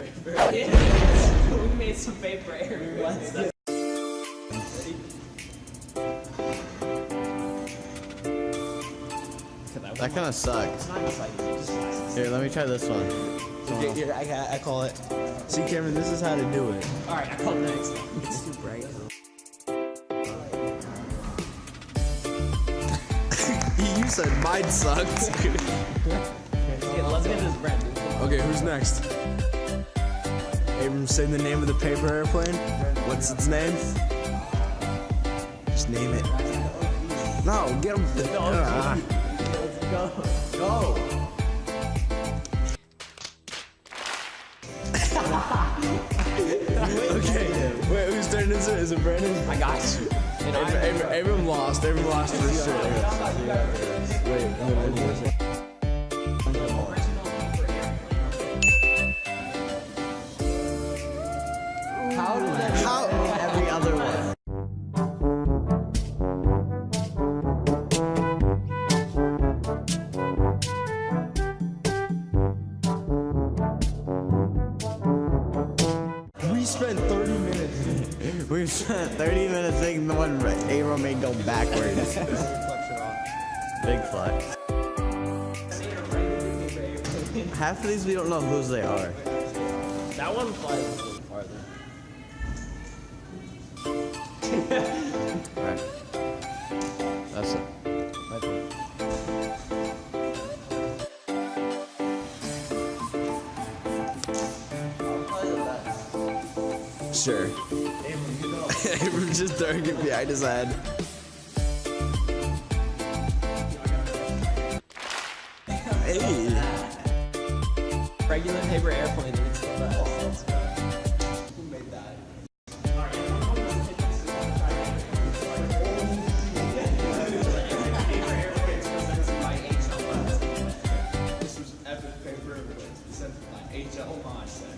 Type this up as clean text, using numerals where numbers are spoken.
paper. Yeah. We made some paper airplanes. That kind of sucked. It's not exciting. Here, let me try this one. Okay, here, I call it. See, Cameron, this is how to do it. Alright, I call it the next one. It's too bright. You said mine sucked. Okay, let's get this bread. Okay, who's next? Abram, say the name of the paper airplane. What's its name? Just name it. No, get him. Let's go. Go. Okay, wait, whose turn is it? Is it Brandon? I got you. Abram lost. Abram lost for sure. Wait, How every other one? we spent 30 minutes. We've spent 30 minutes making the one Abram made go backwards. Big flex. Half of these we don't know whose they are. That one flies a little farther. Alright. That's it. My turn. Sure. Abram just throwing it behind his head. Hey. Regular paper airplane is the best. Who made that? This was epic paper airplanes presented by HLModTech.